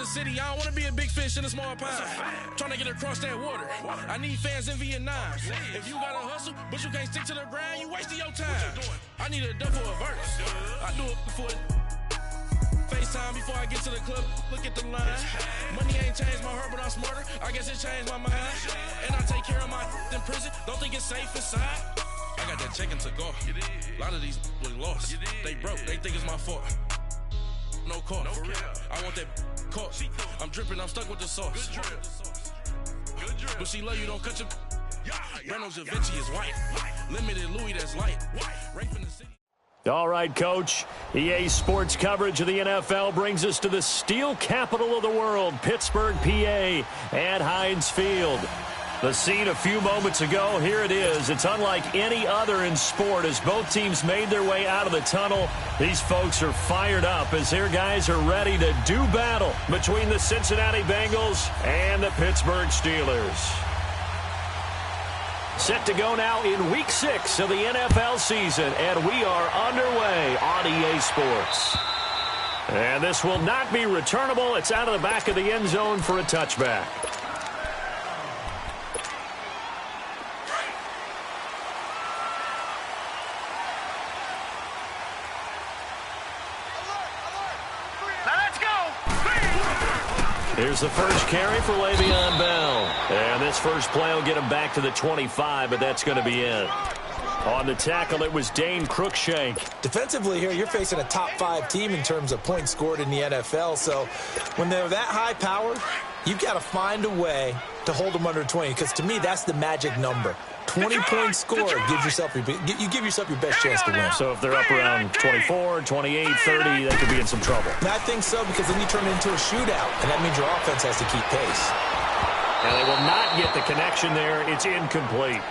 the city, I don't want to be a big fish in a small pond. Trying to get across that water. I need fans in Vietnam. If you got to hustle, but you can't stick to the grind, you wasting your time. I need a dub for a verse. I do it for FaceTime before I get to the club. Look at the line. Money ain't changed my heart, but I'm smarter. I guess it changed my mind. And I take care of my in prison. Don't think it's safe inside. I got that check-in to go. A lot of these was lost. They broke. They think it's my fault. No call, for real. I want that caught. I'm dripping, I'm stuck with the sauce. Good drip. But she love you, don't cut your. Reynolds Da Vinci is white. Limited Louis, that's light. Right from the city. All right, Coach. EA Sports coverage of the NFL brings us to the steel capital of the world, Pittsburgh, PA, at Heinz Field. The scene a few moments ago, here it is. It's unlike any other in sport as both teams made their way out of the tunnel. These folks are fired up as their guys are ready to do battle between the Cincinnati Bengals and the Pittsburgh Steelers. Set to go now in Week 6 of the NFL season, and we are underway on EA Sports. And this will not be returnable. It's out of the back of the end zone for a touchback. Here's the first carry for Le'Veon Bell. And this first play will get him back to the 25, but that's going to be it. On the tackle, it was Dane Cruikshank. Defensively here, you're facing a top-5 team in terms of points scored in the NFL. So when they're that high-powered, you've got to find a way to hold them under 20. Because to me, that's the magic number. 20 points scored, you give yourself your best chance to win. So if they're up around 24, 28, 30, they could be in some trouble. I think so, because then you turn it into a shootout, and that means your offense has to keep pace. And they will not get the connection there. It's incomplete.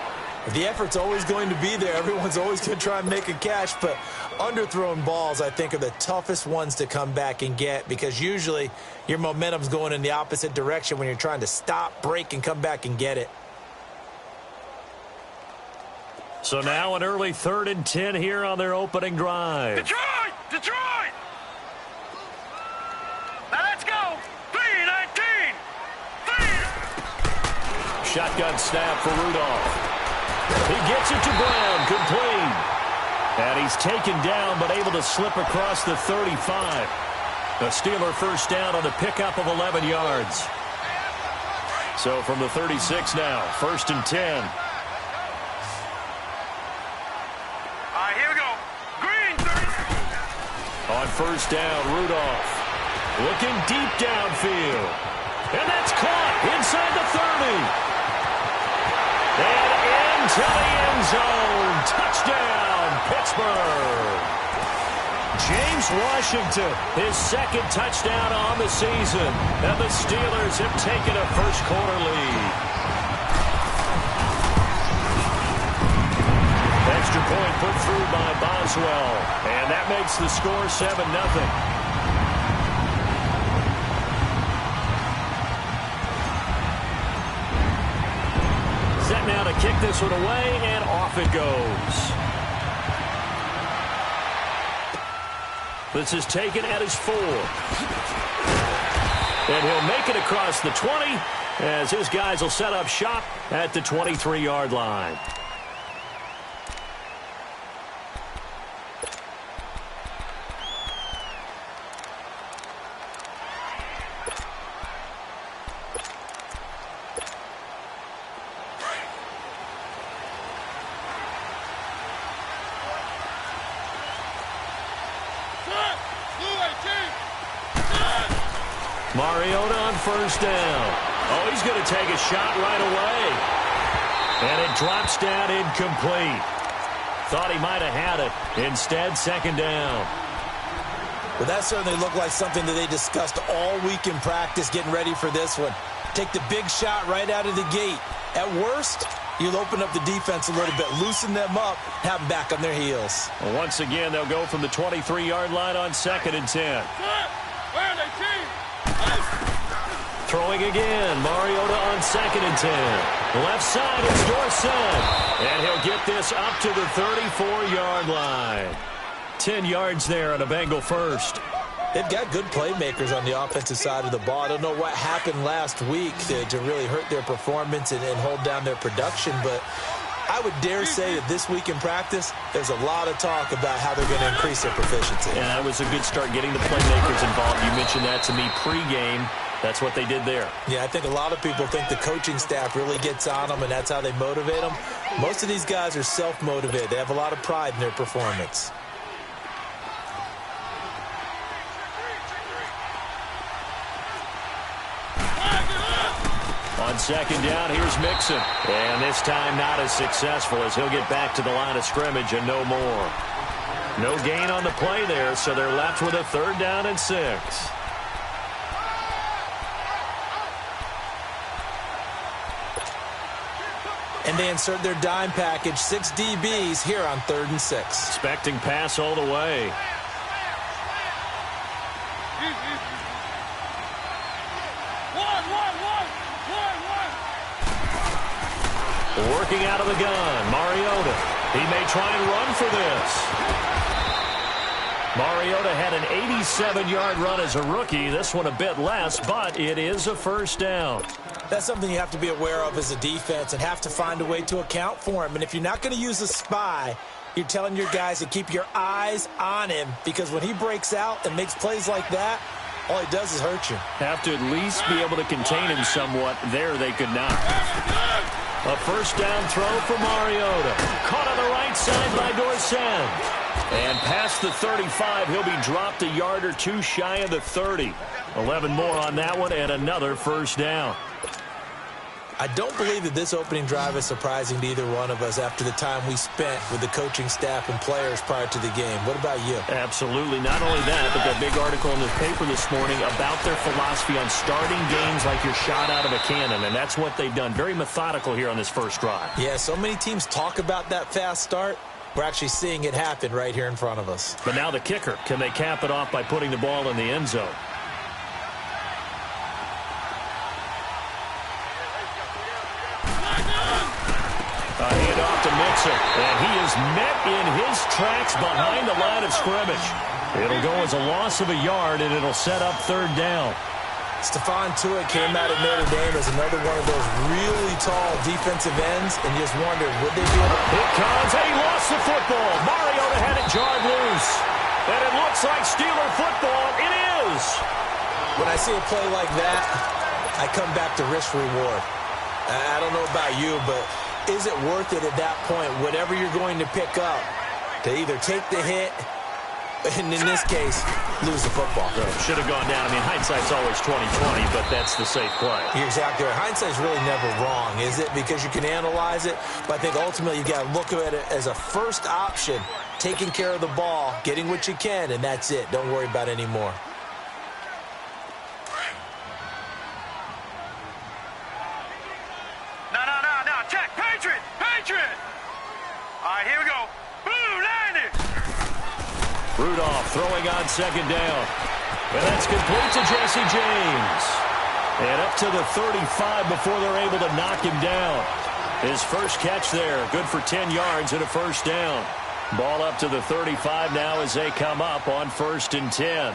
The effort's always going to be there. Everyone's always going to try and make a catch, but underthrown balls, I think, are the toughest ones to come back and get, because usually your momentum's going in the opposite direction when you're trying to stop, break, and come back and get it. So now an early 3rd and 10 here on their opening drive. Detroit! Detroit! Now let's go! 3-19! Shotgun snap for Rudolph. He gets it to Brown, complete. And he's taken down, but able to slip across the 35. The Steeler first down on the pickup of 11 yards. So from the 36 now, 1st and 10. On first down, Rudolph looking deep downfield. And that's caught inside the 30. And into the end zone. Touchdown, Pittsburgh. James Washington, his 2nd touchdown on the season. And the Steelers have taken a first-quarter lead. Extra point put through by Boswell. And that makes the score 7-0. Set now to kick this one away, and off it goes. This is taken at his 4. And he'll make it across the 20 as his guys will set up shop at the 23-yard line. Mariota on first down. Oh, he's going to take a shot right away. And it drops down incomplete. Thought he might have had it. Instead, 2nd down. Well, that certainly looked like something that they discussed all week in practice getting ready for this one. Take the big shot right out of the gate. At worst, you'll open up the defense a little bit, loosen them up, have them back on their heels. Well, once again, they'll go from the 23-yard line on 2nd and 10. Where are they, team? Throwing again, Mariota on 2nd and 10. Left side, it's Dorsett. And he'll get this up to the 34-yard line. 10 yards there on a Bengal first. They've got good playmakers on the offensive side of the ball. I don't know what happened last week to really hurt their performance and hold down their production, but I would dare say that this week in practice, there's a lot of talk about how they're going to increase their proficiency. Yeah, that was a good start getting the playmakers involved. You mentioned that to me pregame. That's what they did there. Yeah, I think a lot of people think the coaching staff really gets on them, and that's how they motivate them. Most of these guys are self-motivated. They have a lot of pride in their performance. On second down, here's Mixon. And this time not as successful as he'll get back to the line of scrimmage and no more. No gain on the play there, so they're left with a 3rd down and 6. And they insert their dime package, 6 DBs here on 3rd and 6. Expecting pass all the way. Working out of the gun, Mariota. He may try and run for this. Mariota had an 87-yard run as a rookie. This one a bit less, but it is a 1st down. That's something you have to be aware of as a defense and have to find a way to account for him. And if you're not going to use a spy, you're telling your guys to keep your eyes on him, because when he breaks out and makes plays like that, all he does is hurt you. Have to at least be able to contain him somewhat. There they could not. A 1st down throw for Mariota. Caught on the right side by Dorsett. And past the 35, he'll be dropped a yard or 2 shy of the 30. 11 more on that one and another 1st down. I don't believe that this opening drive is surprising to either one of us after the time we spent with the coaching staff and players prior to the game. What about you? Absolutely. Not only that, but that big article in the paper this morning about their philosophy on starting games like you're shot out of a cannon, and that's what they've done. Very methodical here on this first drive. Yeah, so many teams talk about that fast start. We're actually seeing it happen right here in front of us. But now the kicker. Can they cap it off by putting the ball in the end zone? A handoff to Mixon, and he is met in his tracks behind the line of scrimmage. It'll go as a loss of a yard, and it'll set up 3rd down. Stephon Tuitt came out of Notre Dame as another one of those really tall defensive ends, and you just wondered, would they be able to... Here comes, and he lost the football. Mariota had it jarred loose. And it looks like Steeler football. It is. When I see a play like that, I come back to risk-reward. I don't know about you, but is it worth it at that point, whatever you're going to pick up, to either take the hit, and in this case, lose the football? Should have gone down. I mean, hindsight's always 20/20, but that's the safe play. You're exactly right. Hindsight's really never wrong, is it? Because you can analyze it, but I think ultimately you got to look at it as a first option, taking care of the ball, getting what you can, and that's it. Don't worry about any more. No, check, Patriot! All right, here we go. Boom, landed! Rudolph throwing on 2nd down. And that's complete to Jesse James. And up to the 35 before they're able to knock him down. His first catch there, good for 10 yards and a 1st down. Ball up to the 35 now as they come up on 1st and 10.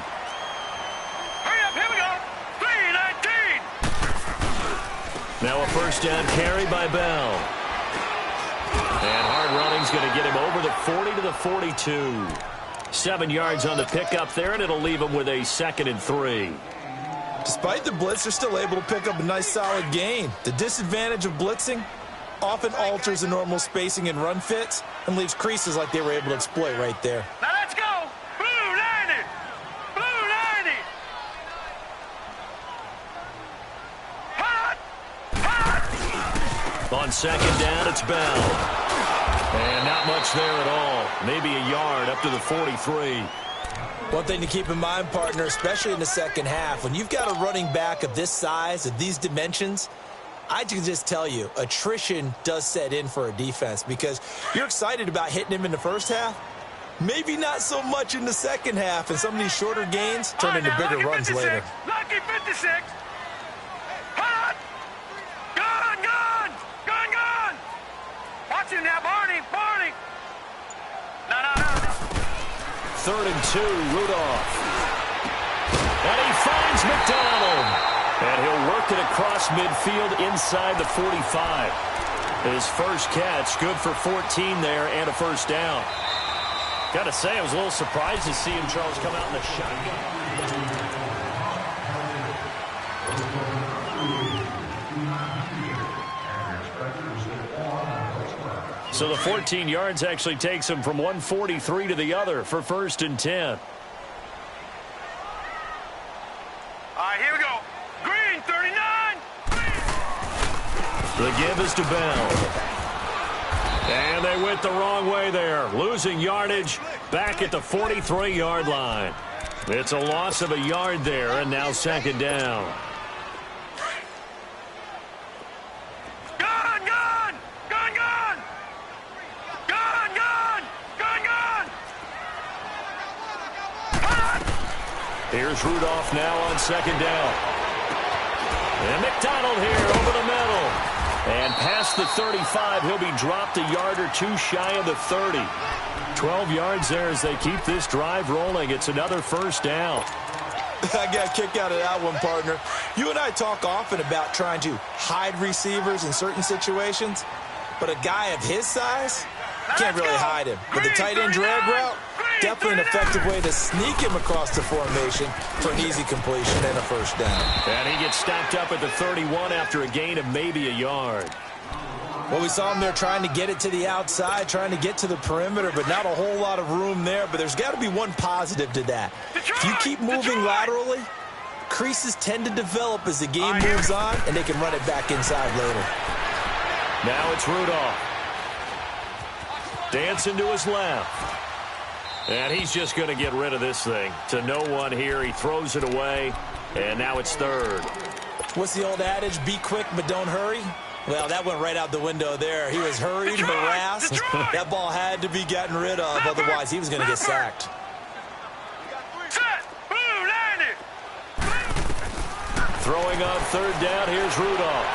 Hurry up, here we go. 3-19. Now a 1st down carry by Bell. And hard running's going to get him over the 40 to the 42. 7 yards on the pickup there, and it'll leave him with a 2nd and 3. Despite the blitz, they're still able to pick up a nice solid gain. The disadvantage of blitzing often alters the normal spacing and run fits and leaves creases like they were able to exploit right there. Now let's go. Blue landed. Hot. On 2nd down, it's Bell. And not much there at all. Maybe a yard up to the 43. One thing to keep in mind, partner, especially in the second half, when you've got a running back of this size, of these dimensions, I can just tell you, attrition does set in for a defense because you're excited about hitting him in the first half. Maybe not so much in the second half, and some of these shorter gains turn into bigger runs 56. later. Lucky 56. Hot. Gun. Watch him now, Barney. No. 3rd and 2, Rudolph. And he finds McDonald. And he'll work it across midfield inside the 45. His first catch, good for 14 there and a first down. Got to say, I was a little surprised to see him, Charles, come out in the shotgun. So the 14 yards actually takes him from 143 to the other for 1st and 10. All right, here we go. Green, 39. The give is to Bell. And they went the wrong way there. Losing yardage back at the 43-yard line. It's a loss of a yard there, and now 2nd down. Gun, gun! Gun, gun! Gun, gun! Gun, gun! Here's Rudolph now on 2nd down. And McDonald here over the middle. And past the 35, he'll be dropped a yard or two shy of the 30. 12 yards there as they keep this drive rolling. It's another 1st down. I got a kick out of that one, partner. You and I talk often about trying to hide receivers in certain situations, but a guy of his size, can't really hide him. But the tight end drag route, definitely an effective way to sneak him across the formation for an easy completion and a 1st down. And he gets stopped up at the 31 after a gain of maybe a yard. Well, we saw him there trying to get it to the outside, trying to get to the perimeter, but not a whole lot of room there. But there's got to be one positive to that. If you keep moving laterally, creases tend to develop as the game moves on, and they can run it back inside later. Now it's Rudolph. Dancing to his left. And he's just going to get rid of this thing. To no one here. He throws it away. And now it's 3rd. What's the old adage? Be quick, but don't hurry. Well, that went right out the window there. He was hurried, harassed. That ball had to be gotten rid of. Otherwise, he was going to get sacked. Set! Boom! Landed! Throwing on 3rd down. Here's Rudolph.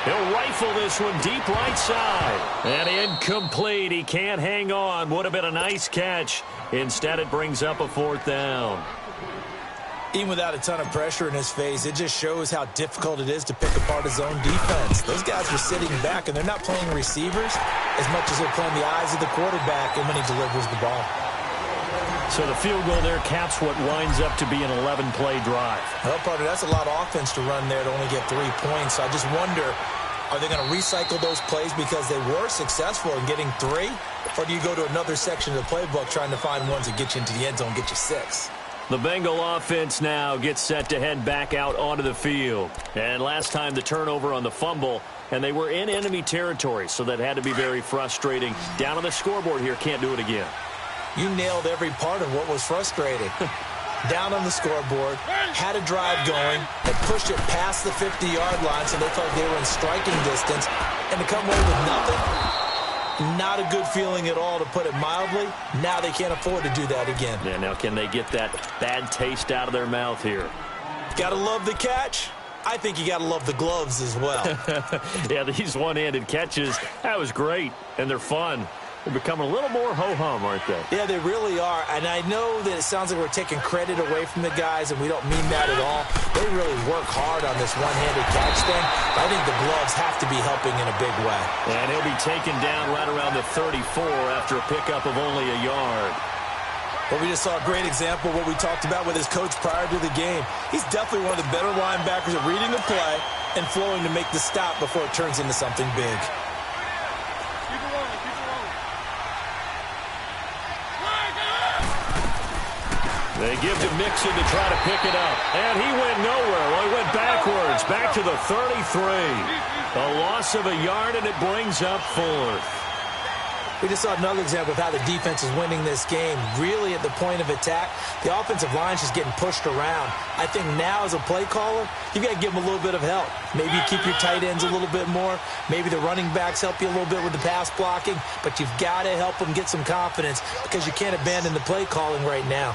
He'll rifle this one deep right side. And incomplete. He can't hang on. Would have been a nice catch. Instead, it brings up a 4th down. Even without a ton of pressure in his face, it just shows how difficult it is to pick apart his own defense. Those guys were sitting back, and they're not playing receivers as much as they're playing the eyes of the quarterback and when he delivers the ball. So the field goal there caps what winds up to be an 11-play drive. Well, partner, that's a lot of offense to run there to only get 3 points. So I just wonder, are they going to recycle those plays because they were successful in getting 3? Or do you go to another section of the playbook trying to find ones that get you into the end zone, get you 6? The Bengal offense now gets set to head back out onto the field. And last time the turnover on the fumble, and they were in enemy territory, so that had to be very frustrating. Down on the scoreboard here, can't do it again. You nailed every part of what was frustrating. Down on the scoreboard, had a drive going, and pushed it past the 50-yard line so they felt like they were in striking distance, and to come away with nothing, not a good feeling at all, to put it mildly. Now they can't afford to do that again. Yeah, now can they get that bad taste out of their mouth here? Gotta love the catch. I think you gotta love the gloves as well. Yeah, these one-handed catches, that was great, and they're fun. They're becoming a little more ho-hum, aren't they? Yeah, they really are. And I know that it sounds like we're taking credit away from the guys, and we don't mean that at all. They really work hard on this one-handed catch thing. I think the gloves have to be helping in a big way. And he'll be taken down right around the 34 after a pickup of only a yard. Well, we just saw a great example of what we talked about with his coach prior to the game. He's definitely one of the better linebackers at reading the play and flowing to make the stop before it turns into something big. They give to Mixon to try to pick it up. And he went nowhere. Well, he went backwards, back to the 33. A loss of a yard, and it brings up 4th. We just saw another example of how the defense is winning this game. Really at the point of attack, the offensive line's just getting pushed around. I think now as a play caller, you've got to give them a little bit of help. Maybe you keep your tight ends a little bit more. Maybe the running backs help you a little bit with the pass blocking. But you've got to help them get some confidence because you can't abandon the play calling right now.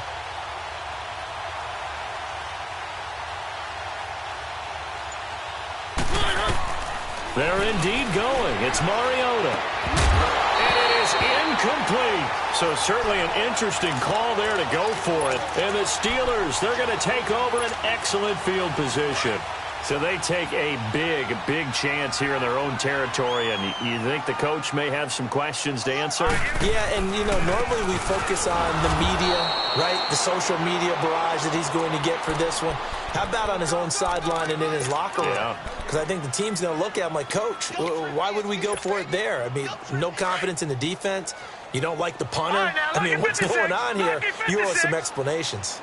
They're indeed going. It's Mariota. And it is is incomplete. So certainly an interesting call there to go for it. And the Steelers, they're going to take over an excellent field position. So they take a big chance here in their own territory, and you think the coach may have some questions to answer? Yeah, and, normally we focus on the media, right? The social media barrage that he's going to get for this one. How about on his own sideline and in his locker room? Because I think the team's going to look at him like, Coach, why would we go for it there? I mean, no confidence in the defense. You don't like the punter? I mean, what's going on here? You owe us some explanations.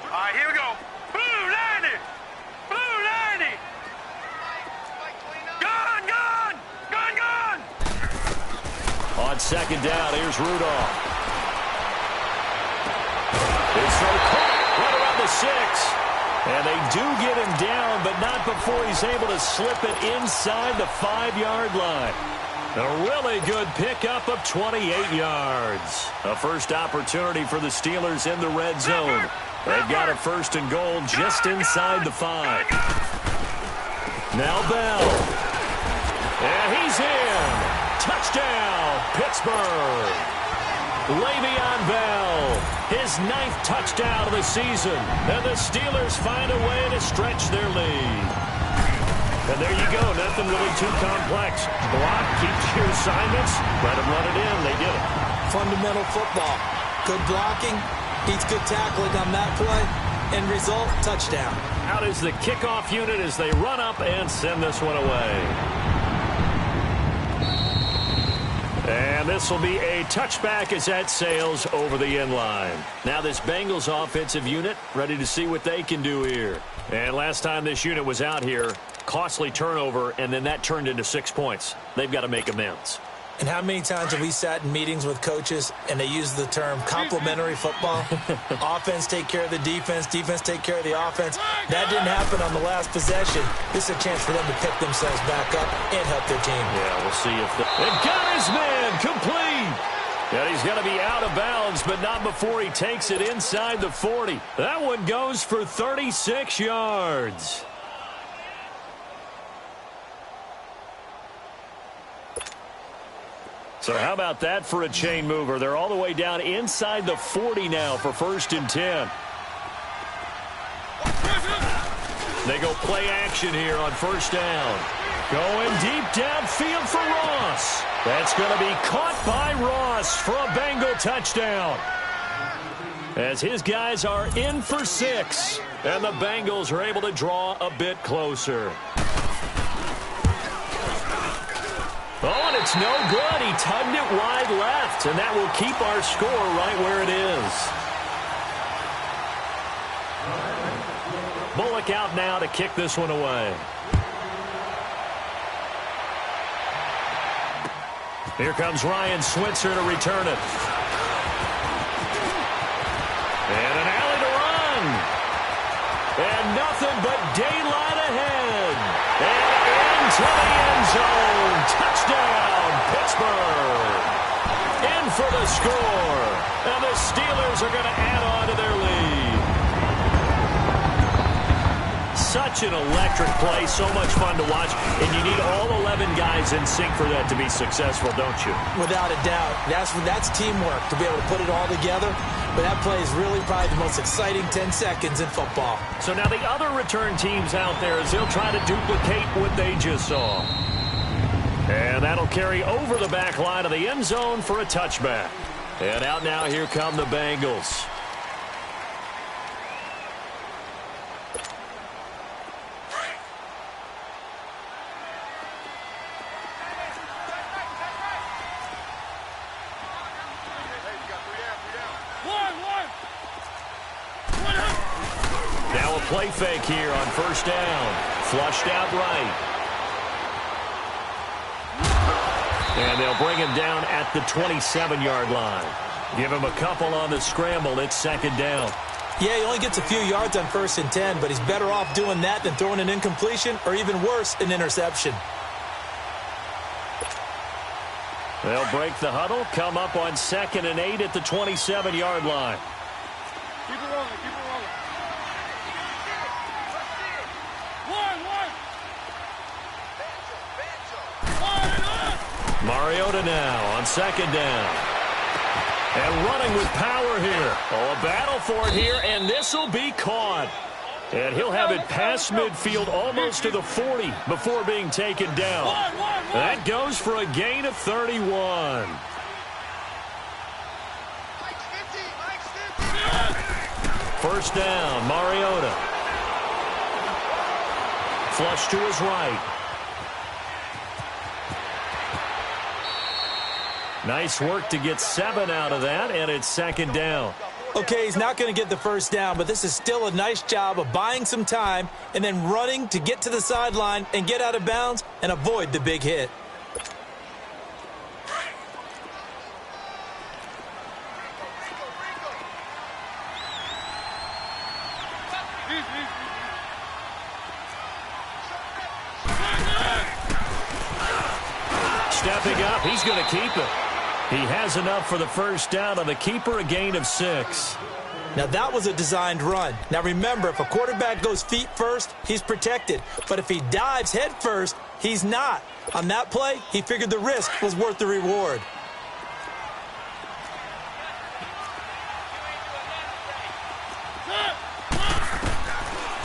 All right, here we go. Blue 90! Blue 90! Gun! On second down, here's Rudolph. It's so caught right around the 6. And they do get him down, but not before he's able to slip it inside the 5-yard line. A really good pickup of 28 yards. A first opportunity for the Steelers in the red zone. They've got a first and goal just inside the 5. Now Bell. And he's in. Touchdown, Pittsburgh. Le'Veon Bell, his 9th touchdown of the season. And the Steelers find a way to stretch their lead. And there you go, nothing really too complex. Block, keeps your assignments, let them run it in. They did it. Fundamental football. Good blocking, beats good tackling on that play. End result, touchdown. Out is the kickoff unit as they run up and send this one away. And this will be a touchback as that sails over the end line. Now this Bengals offensive unit ready to see what they can do here. And last time this unit was out here, costly turnover, and then that turned into 6 points. They've got to make amends. And how many times have we sat in meetings with coaches and they use the term complementary football? Offense take care of the defense, defense take care of the offense. That didn't happen on the last possession. This is a chance for them to pick themselves back up and help their team. Yeah, we'll see if and got his man complete. And he's going to be out of bounds, but not before he takes it inside the 40. That one goes for 36 yards. So how about that for a chain mover? They're all the way down inside the 40 now for 1st and 10. They go play action here on 1st down. Going deep downfield for Ross. That's going to be caught by Ross for a Bengal touchdown. As his guys are in for 6. And the Bengals are able to draw a bit closer. Oh, and it's no good. He tugged it wide left, and that will keep our score right where it is. Bullock out now to kick this one away. Here comes Ryan Switzer to return it. And an alley to run. And nothing but daylight ahead. And into the end zone. Touchdown, Pittsburgh. In for the score. And the Steelers are going to add on to their lead. Such an electric play, so much fun to watch, and you need all 11 guys in sync for that to be successful, don't you? Without a doubt. That's teamwork, to be able to put it all together. But that play is really probably the most exciting 10 seconds in football. So now the other return teams out there, as they'll try to duplicate what they just saw. And that'll carry over the back line of the end zone for a touchback. And out now, here come the Bengals. Now a play fake here on 1st down. Flushed out right. And they'll bring him down at the 27-yard line. Give him a couple on the scramble. It's 2nd down. Yeah, he only gets a few yards on 1st and 10, but he's better off doing that than throwing an incompletion or even worse, an interception. They'll break the huddle, come up on 2nd and 8 at the 27-yard line. Keep it rolling, keep it rolling. Mariota now on second down. And running with power here. Oh, a battle for it here, and this will be caught. And he'll have it past midfield almost to the 40 before being taken down. That goes for a gain of 31. First down, Mariota. Flush to his right. Nice work to get 7 out of that, and it's second down. Okay, he's not going to get the first down, but this is still a nice job of buying some time and then running to get to the sideline and get out of bounds and avoid the big hit. Stepping up, he's going to keep it. He has enough for the first down on the keeper, a gain of 6. Now, that was a designed run. Now, remember, if a quarterback goes feet first, he's protected. But if he dives head first, he's not. On that play, he figured the risk was worth the reward.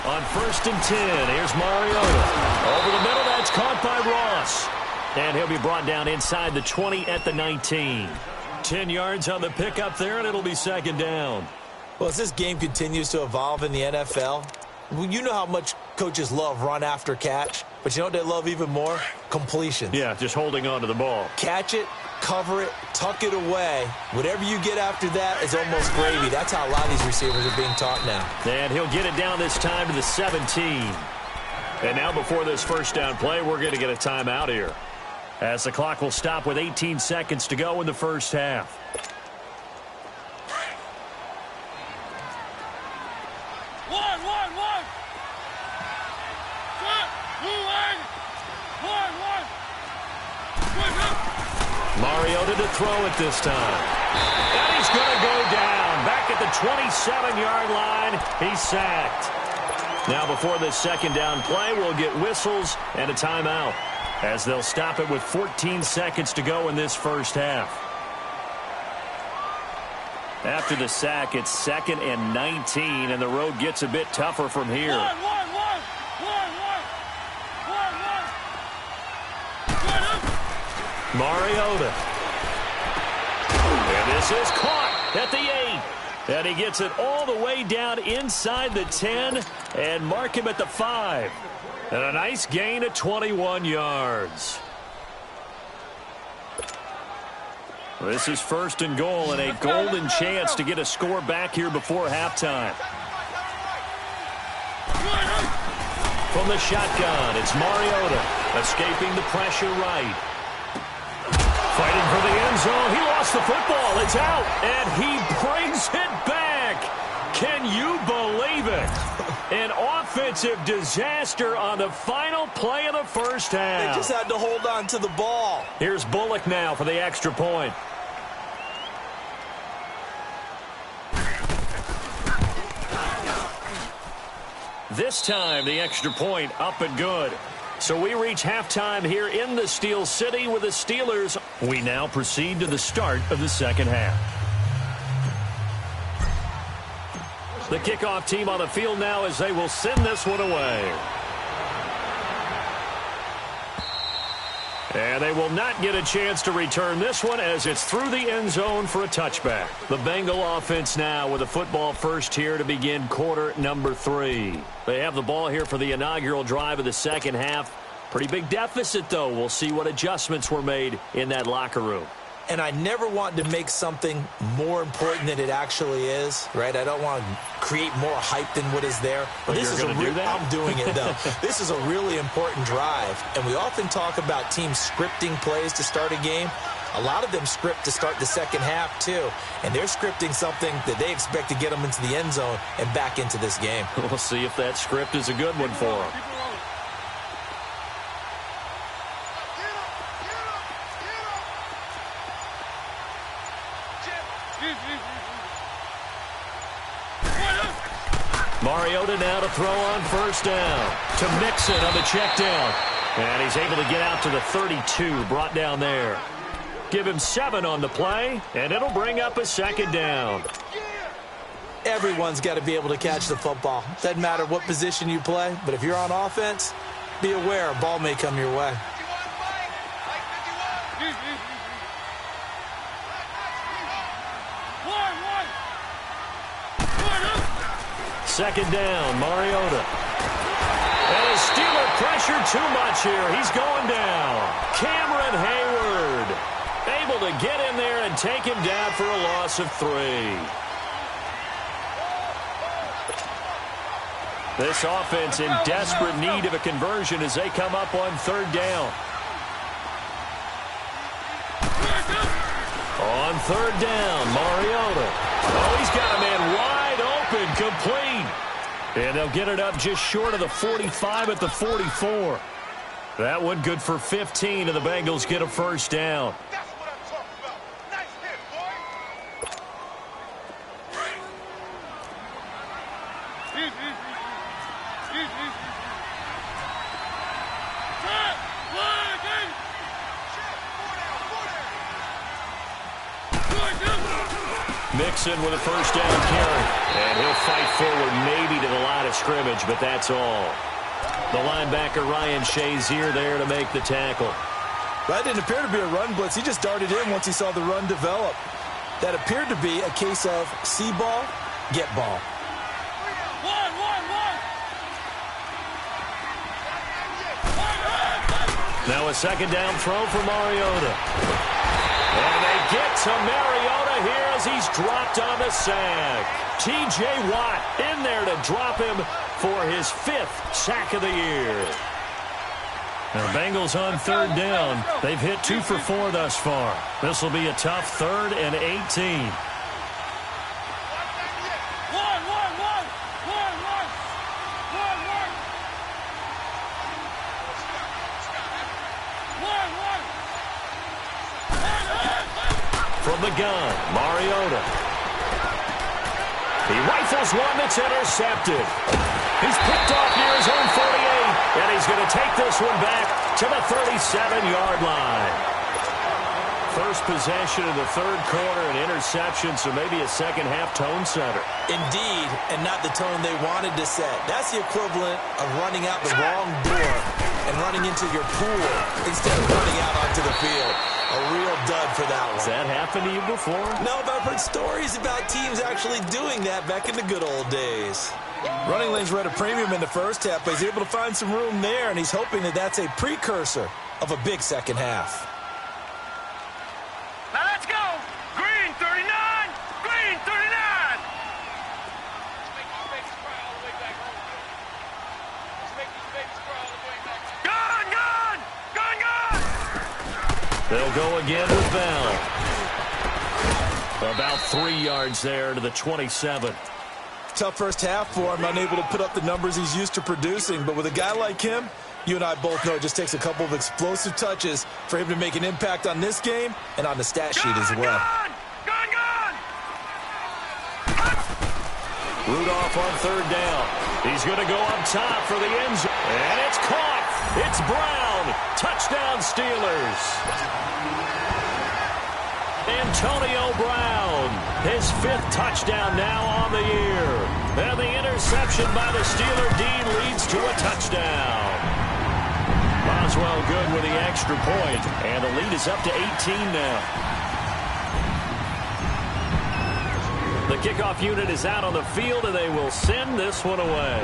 On first and 10, here's Mariota. Over the middle, that's caught by Ross. And he'll be brought down inside the 20 at the 19. 10 yards on the pickup there, and it'll be second down. Well, as this game continues to evolve in the NFL, you know how much coaches love run after catch, but you know what they love even more? Completions. Yeah, just holding on to the ball. Catch it, cover it, tuck it away. Whatever you get after that is almost gravy. That's how a lot of these receivers are being taught now. And he'll get it down this time to the 17. And now before this first down play, we're going to get a timeout here, as the clock will stop with 18 seconds to go in the first half. Mariota to throw it this time. And he's going to go down. Back at the 27-yard line, he's sacked. Now before this second down play, we'll get whistles and a timeout, as they'll stop it with 14 seconds to go in this first half. After the sack, it's 2nd and 19, and the road gets a bit tougher from here. Mariota. And this is caught at the 8. And he gets it all the way down inside the 10 and mark him at the 5. And a nice gain of 21 yards. This is first and goal, and a golden chance to get a score back here before halftime. From the shotgun, it's Mariota, escaping the pressure right. Fighting for the end zone. He lost the football. It's out, and he brings it back. Can you believe it? An offensive disaster on the final play of the first half. They just had to hold on to the ball. Here's Bullock now for the extra point. This time, the extra point up and good. So we reach halftime here in the Steel City with the Steelers. We now proceed to the start of the second half. The kickoff team on the field now as they will send this one away. And they will not get a chance to return this one as it's through the end zone for a touchback. The Bengal offense now with a football first here to begin quarter number 3. They have the ball here for the inaugural drive of the second half. Pretty big deficit, though. We'll see what adjustments were made in that locker room. And I never want to make something more important than it actually is, right? I don't want to create more hype than what is there. But this is I'm doing it, though. This is a really important drive. And we often talk about teams scripting plays to start a game. A lot of them script to start the second half, too. And they're scripting something that they expect to get them into the end zone and back into this game. We'll see if that script is a good one for them. Mariota Mariota now to throw on first down. To Mixon on the check down. And he's able to get out to the 32, brought down there. Give him 7 on the play, and it'll bring up a second down. Everyone's got to be able to catch the football. Doesn't matter what position you play, but if you're on offense, be aware a ball may come your way. Second down, Mariota. And his Steeler pressure too much here. He's going down. Cameron Hayward able to get in there and take him down for a loss of 3. This offense in desperate need of a conversion as they come up on third down. On third down, Mariota. Oh, he's got a man wide open, complete. And they'll get it up just short of the 45 at the 44. That one good for 15, and the Bengals get a first down. That's what I'm talking about. Nice hit, boy. Mixon with a first down carry. And he'll fight forward maybe to the line of scrimmage, but that's all. The linebacker Ryan Shazier there to make the tackle. That didn't appear to be a run blitz. He just darted in once he saw the run develop. That appeared to be a case of see ball, get ball. Now a second down throw for Mariota. And they get to Mariota here as he's dropped on the sack. T.J. Watt in there to drop him for his 5th sack of the year. Now Bengals on third down. They've hit 2 for 4 thus far. This will be a tough 3rd and 18. From the gun, Mariota. He rifles one that's intercepted. He's picked off near his own 48, and he's going to take this one back to the 37-yard line. First possession of the third quarter, an interception, so maybe a second-half tone setter. Indeed, and not the tone they wanted to set. That's the equivalent of running out the wrong door and running into your pool instead of running out onto the field. A real dud for that one. Has that happened to you before? No, but I've heard stories about teams actually doing that back in the good old days. Running lanes were at a premium in the first half, but he's able to find some room there, and he's hoping that that's a precursor of a big second half. Now let's go. Green 39. Green 39. Gun, gun. Gun, gun. They'll go again with Bell. About 3 yards there to the 27. Tough first half for him, unable to put up the numbers he's used to producing. But with a guy like him, you and I both know it just takes a couple of explosive touches for him to make an impact on this game and on the stat sheet as well. Gun, gun. Rudolph on third down. He's going to go up top for the end zone. And it's caught. It's Brown. Touchdown Steelers. Antonio Brown, his 5th touchdown now on the year. And the interception by the Steeler D leads to a touchdown. Boswell good with the extra point, and the lead is up to 18 now. The kickoff unit is out on the field, and they will send this one away.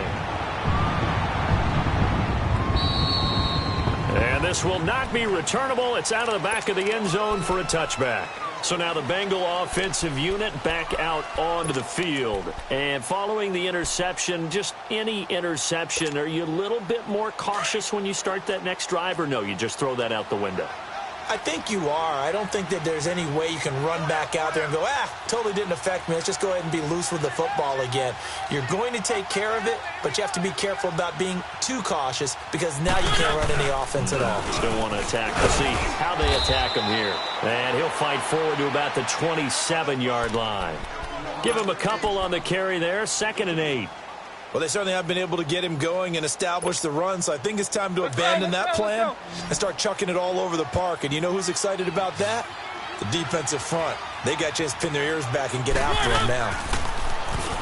And this will not be returnable. It's out of the back of the end zone for a touchback. So now the Bengal offensive unit back out onto the field. And following the interception, just any interception, are you a little bit more cautious when you start that next drive, or no, you just throw that out the window? I think you are. I don't think that there's any way you can run back out there and go, totally didn't affect me. Let's just go ahead and be loose with the football again. You're going to take care of it, but you have to be careful about being too cautious because now you can't run any offense at all. Still want to attack. We'll see how they attack him here. And he'll fight forward to about the 27-yard line. Give him a couple on the carry there. 2nd and 8. Well, they certainly have been able to get him going and establish the run, so I think it's time to abandon that plan and start chucking it all over the park. And you know who's excited about that? The defensive front. They got a chance to pin their ears back and get after him now.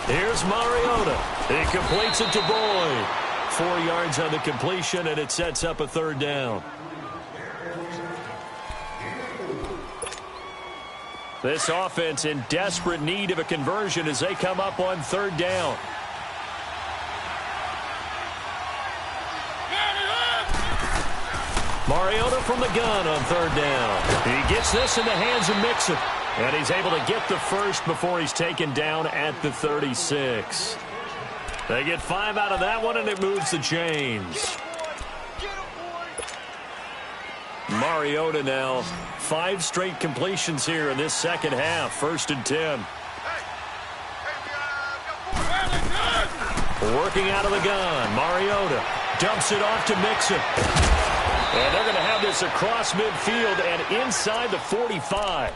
Here's Mariota. He completes it to Boyd. 4 yards on the completion, and it sets up a third down. This offense in desperate need of a conversion as they come up on third down. Mariota from the gun on third down. He gets this in the hands of Mixon. And he's able to get the first before he's taken down at the 36. They get 5 out of that one, and it moves the chains. Mariota now, 5 straight completions here in this second half. 1st and 10. Working out of the gun, Mariota dumps it off to Mixon. And they're going to have this across midfield and inside the 45.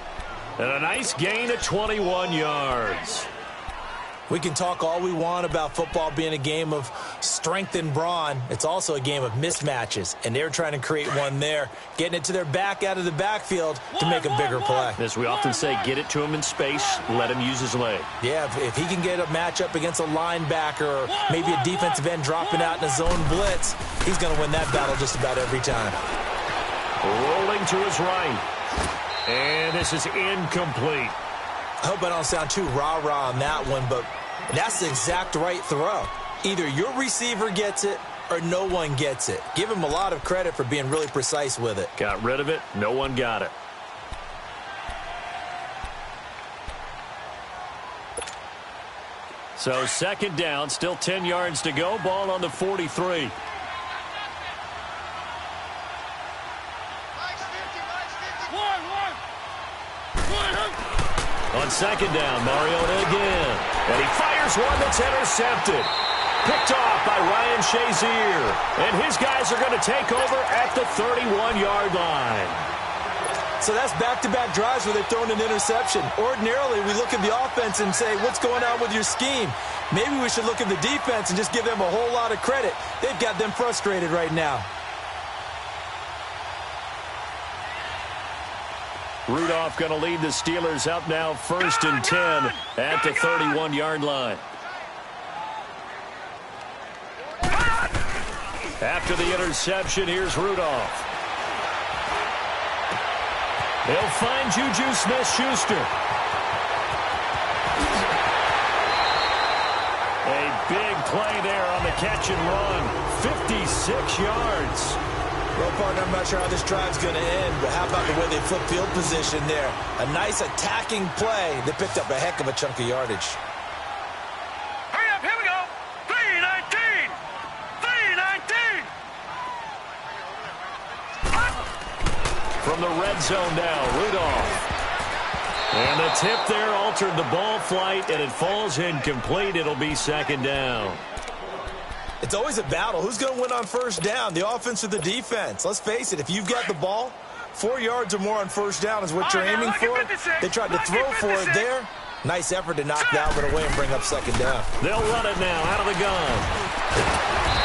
And a nice gain of 21 yards. We can talk all we want about football being a game of strength and brawn. It's also a game of mismatches, and they're trying to create one there, getting it to their back out of the backfield to make a bigger play. As we often say, get it to him in space, let him use his leg. Yeah, if he can get a matchup against a linebacker or maybe a defensive end dropping out in a zone blitz, he's going to win that battle just about every time. Rolling to his right. And this is incomplete. I hope I don't sound too rah-rah on that one, but that's the exact right throw. Either your receiver gets it or no one gets it. Give him a lot of credit for being really precise with it. Got rid of it. No one got it. So 2nd down, still 10 yards to go. Ball on the 43. On 2nd down, Mariota again. And he fires one that's intercepted. Picked off by Ryan Shazier. And his guys are going to take over at the 31-yard line. So that's back-to-back drives where they've thrown an interception. Ordinarily, we look at the offense and say, what's going on with your scheme? Maybe we should look at the defense and just give them a whole lot of credit. They've got them frustrated right now. Rudolph going to lead the Steelers up now 1st and 10 at the 31-yard line. After the interception, here's Rudolph. He'll find Juju Smith-Schuster. A big play there on the catch and run. 56 yards. Well, partner, I'm not sure how this drive's going to end, but how about the way they flip field position there? A nice attacking play that picked up a heck of a chunk of yardage. Hurry up, here we go. 3:19. 3:19. From the red zone now, Rudolph. And the tip there altered the ball flight, and it falls incomplete. It'll be 2nd down. It's always a battle. Who's going to win on 1st down, the offense or the defense? Let's face it, if you've got the ball, 4 yards or more on 1st down is what you're aiming for. They tried to throw for it there. Nice effort to knock that one away and bring up 2nd down. They'll run it now out of the gun.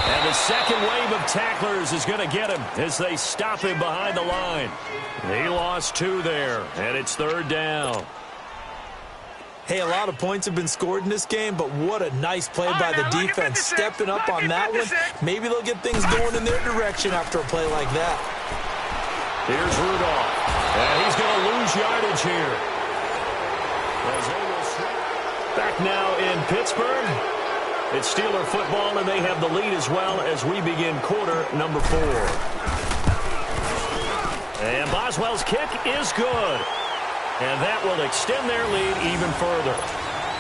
And the second wave of tacklers is going to get him as they stop him behind the line. He lost 2 there, and it's 3rd down. Hey, a lot of points have been scored in this game, but what a nice play by the defense. Stepping up on that one. Maybe they'll get things going in their direction after a play like that. Here's Rudolph. And he's going to lose yardage here. Back now in Pittsburgh. It's Steeler football, and they have the lead as well as we begin quarter number 4. And Boswell's kick is good. And that will extend their lead even further.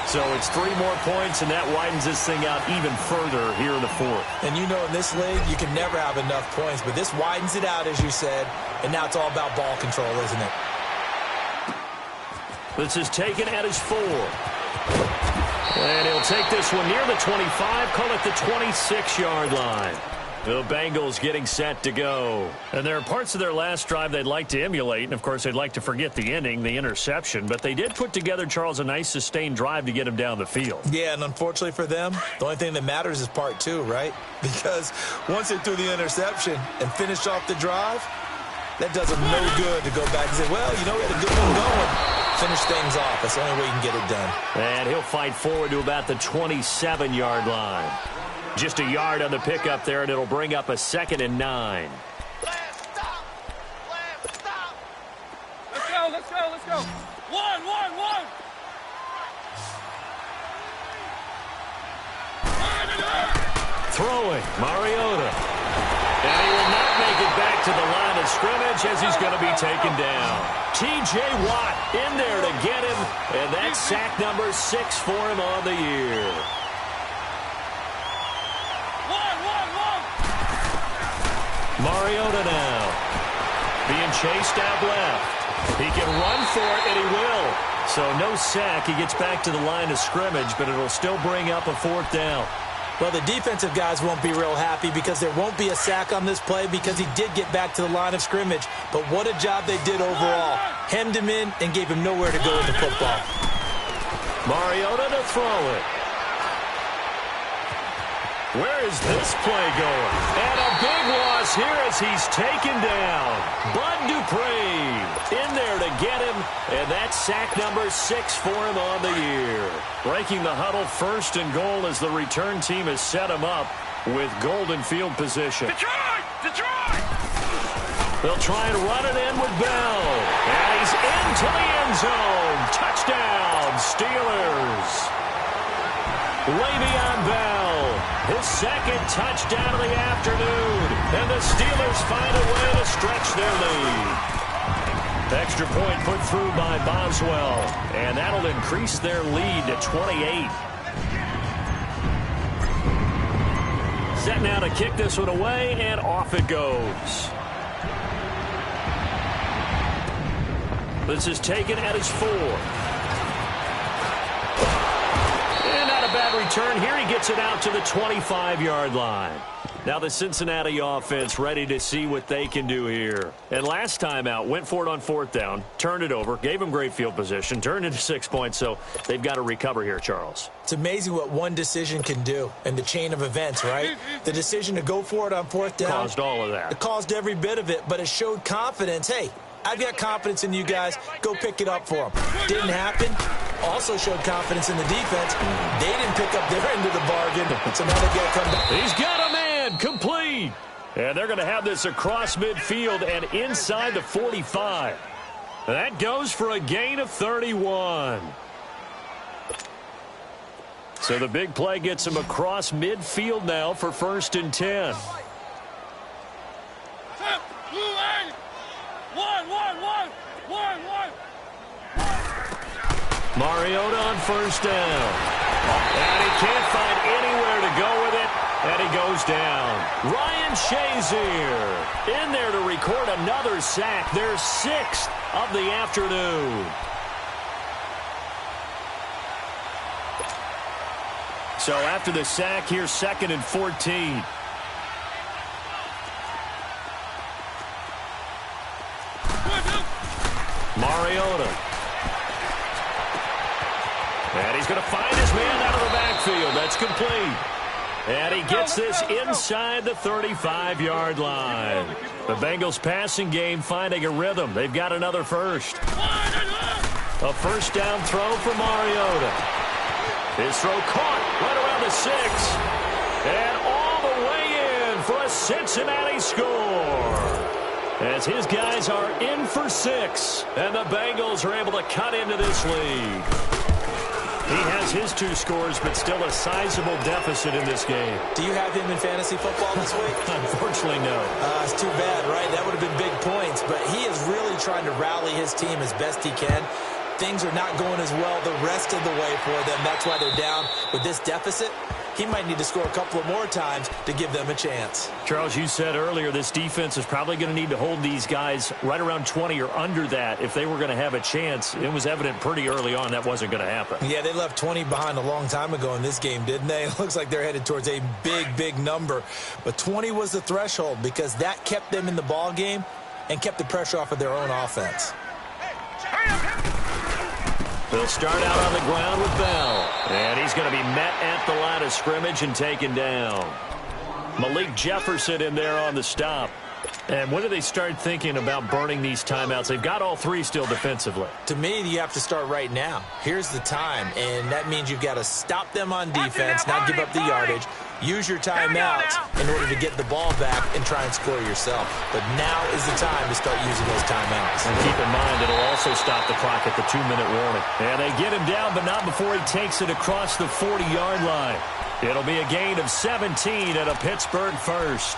So it's 3 more points, and that widens this thing out even further here in the 4th. And you know in this league, you can never have enough points, but this widens it out, as you said, and now it's all about ball control, isn't it? This is taken at his 4. And he'll take this one near the 25, call it the 26-yard line. The Bengals getting set to go. And there are parts of their last drive they'd like to emulate. And, of course, they'd like to forget the ending, the interception. But they did put together, Charles, a nice sustained drive to get him down the field. Yeah, and unfortunately for them, the only thing that matters is part two, right? Because once they threw the interception and finished off the drive, that does them no good to go back and say, well, you know, we had a good one going. Finish things off. That's the only way you can get it done. And he'll fight forward to about the 27-yard line. Just a yard on the pickup there, and it'll bring up a 2nd and 9. Let's go. One. Throwing, Mariota. And he will not make it back to the line of scrimmage as he's going to be taken down. T.J. Watt in there to get him, and that's sack number 6 for him on the year. Mariota now being chased out left. He can run for it, and he will. So no sack. He gets back to the line of scrimmage, but it'll still bring up a 4th down. Well, the defensive guys won't be real happy because there won't be a sack on this play because he did get back to the line of scrimmage. But what a job they did overall. Hemmed him in and gave him nowhere to go with the football. Mariota to throw it. Where is this play going? And a big loss here as he's taken down. Bud Dupree in there to get him, and that's sack number 6 for him on the year. Breaking the huddle, 1st and goal as the return team has set him up with golden field position. Detroit! They'll try and run it in with Bell. And he's into the end zone. Touchdown, Steelers. Le'Veon Bell, his 2nd touchdown of the afternoon. And the Steelers find a way to stretch their lead. Extra point put through by Boswell. And that'll increase their lead to 28. Set now to kick this one away, and off it goes. This is taken at his 4. Bad return here. He gets it out to the 25-yard line. Now the Cincinnati offense ready to see what they can do here. And last time out, went for it on 4th down, turned it over, gave him great field position, turned into 6 points, so they've got to recover here, Charles. It's amazing what one decision can do in the chain of events, right? The decision to go for it on 4th down. Caused all of that. It caused every bit of it, but it showed confidence. Hey, I've got confidence in you guys. Go pick it up for them. Didn't happen. Also showed confidence in the defense. They didn't pick up their end of the bargain, so now they've got to come back. He's got a man, complete. And they're going to have this across midfield and inside the 45. That goes for a gain of 31. So the big play gets him across midfield now for 1st and 10. Mariota on 1st down. And he can't find anywhere to go with it, and he goes down. Ryan Shazier in there to record another sack, their 6th of the afternoon. So after the sack, here's 2nd and 14. Mariota. And he's going to find his man out of the backfield. That's complete. And he gets this inside the 35-yard line. The Bengals passing game finding a rhythm. They've got another 1st. A 1st down throw for Mariota. His throw caught right around the 6. And all the way in for a Cincinnati score. As his guys are in for 6. And the Bengals are able to cut into this lead. He has his 2 scores, but still a sizable deficit in this game. Do you have him in fantasy football this week? Unfortunately, no. It's too bad, right? That would have been big points. But he is really trying to rally his team as best he can. Things are not going as well the rest of the way for them. That's why they're down with this deficit. he might need to score a couple of more times to give them a chance. Charles, you said earlier this defense is probably going to need to hold these guys right around 20 or under that if they were going to have a chance. It was evident pretty early on that wasn't going to happen. Yeah, they left 20 behind a long time ago in this game, didn't they? It looks like they're headed towards a big number. But 20 was the threshold because that kept them in the ball game and kept the pressure off of their own offense. They'll start out on the ground with Bell. And he's going to be met at the line of scrimmage and taken down. Malik Jefferson in there on the stop. And when do they start thinking about burning these timeouts? They've got all three still defensively. To me, you have to start right now. Here's the time, and that means you've got to stop them on defense, not give up the yardage. Use your timeouts in order to get the ball back and try and score yourself. But now is the time to start using those timeouts. And keep in mind, it'll also stop the clock at the 2-minute warning. And they get him down, but not before he takes it across the 40-yard line. It'll be a gain of 17 and a Pittsburgh first.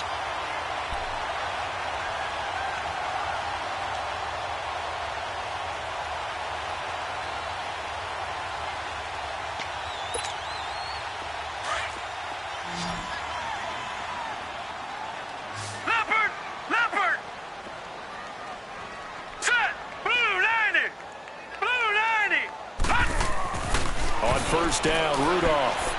First down, Rudolph.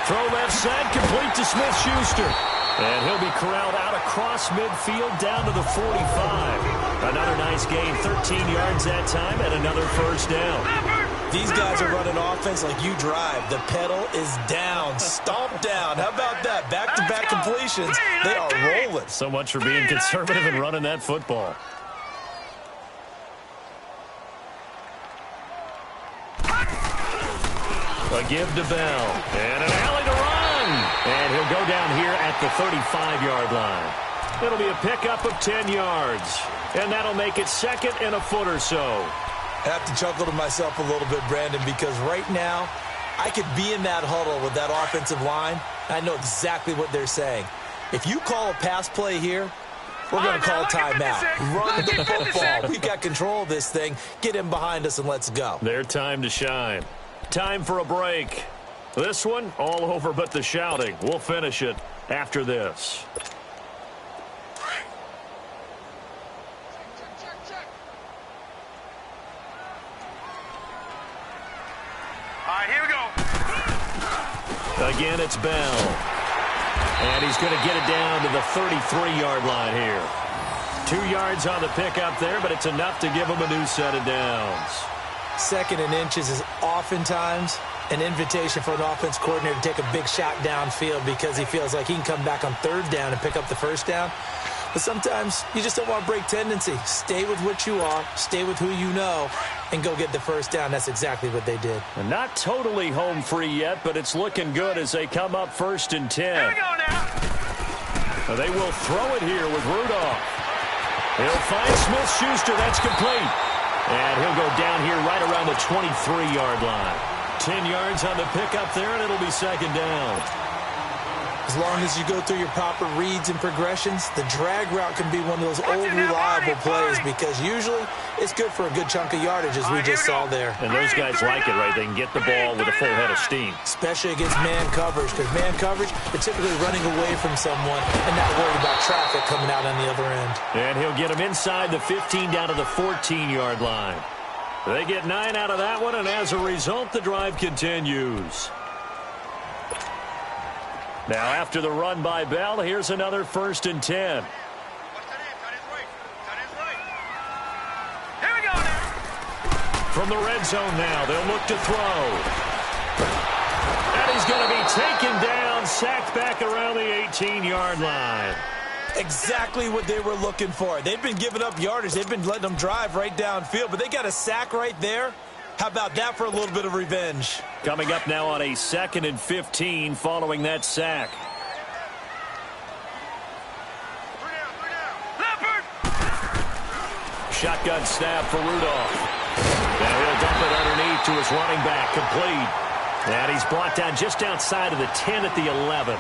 Throw left side, complete to Smith-Schuster. And he'll be corralled out across midfield down to the 45. Another nice gain, 13 yards that time, and another first down. These guys are running offense like you drive. The pedal is down, stomped down. How about that? Back-to-back completions. They are rolling. So much for being conservative and running that football. A give to Bell. And an alley to run. And he'll go down here at the 35-yard line. It'll be a pickup of 10 yards. And that'll make it second and a foot or so. I have to chuckle to myself a little bit, Brandon, because right now I could be in that huddle with that offensive line. I know exactly what they're saying. If you call a pass play here, we're going to call a timeout. Run the football. We've got control of this thing. Get him behind us and let's go. Their time to shine. Time for a break. This one, all over but the shouting. We'll finish it after this. All right, here we go. Again, it's Bell. And he's going to get it down to the 33-yard line here. 2 yards on the pickup there, but it's enough to give him a new set of downs. Second and inches is oftentimes an invitation for an offense coordinator to take a big shot downfield because he feels like he can come back on third down and pick up the first down. But sometimes you just don't want to break tendency. Stay with what you are, stay with who you know, and go get the first down. That's exactly what they did. And not totally home free yet, but it's looking good as they come up 1st and 10. Here we go now. They will throw it here with Rudolph. He'll find Smith-Schuster. That's complete. And he'll go down here right around the 23-yard line. 10 yards on the pickup there, and it'll be second down. As long as you go through your proper reads and progressions, the drag route can be one of those old reliable plays because usually it's good for a good chunk of yardage as we just saw there. And those guys like it, right? They can get the ball with a full head of steam. Especially against man coverage, because man coverage, they're typically running away from someone and not worried about traffic coming out on the other end. And he'll get him inside the 15 down to the 14-yard line. They get 9 out of that one, and as a result, the drive continues. Now, after the run by Bell, here's another 1st and 10. Here we go now. From the red zone now, they'll look to throw. And he's going to be taken down, sacked back around the 18-yard line. Exactly what they were looking for. They've been giving up yardage. They've been letting them drive right downfield, but they got a sack right there. How about that for a little bit of revenge? Coming up now on a 2nd and 15 following that sack. Shotgun snap for Rudolph. And he'll dump it underneath to his running back, complete. And he's brought down just outside of the 10 at the 11.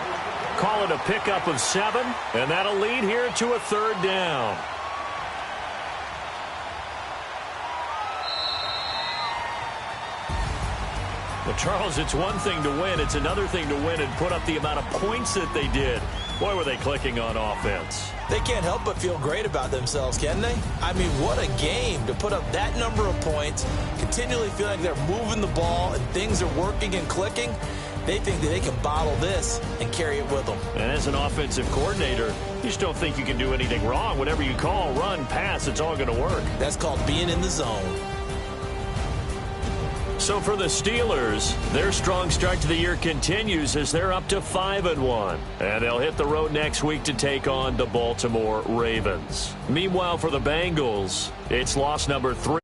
Call it a pickup of 7, and that'll lead here to a 3rd down. Well, Charles, it's one thing to win. It's another thing to win and put up the amount of points that they did. Boy, were they clicking on offense. They can't help but feel great about themselves, can they? I mean, what a game to put up that number of points, continually feeling like they're moving the ball and things are working and clicking. They think that they can bottle this and carry it with them. And as an offensive coordinator, you just don't think you can do anything wrong. Whatever you call, run, pass, it's all going to work. That's called being in the zone. So for the Steelers, their strong start to the year continues as they're up to 5-1. And they'll hit the road next week to take on the Baltimore Ravens. Meanwhile, for the Bengals, it's loss number 3.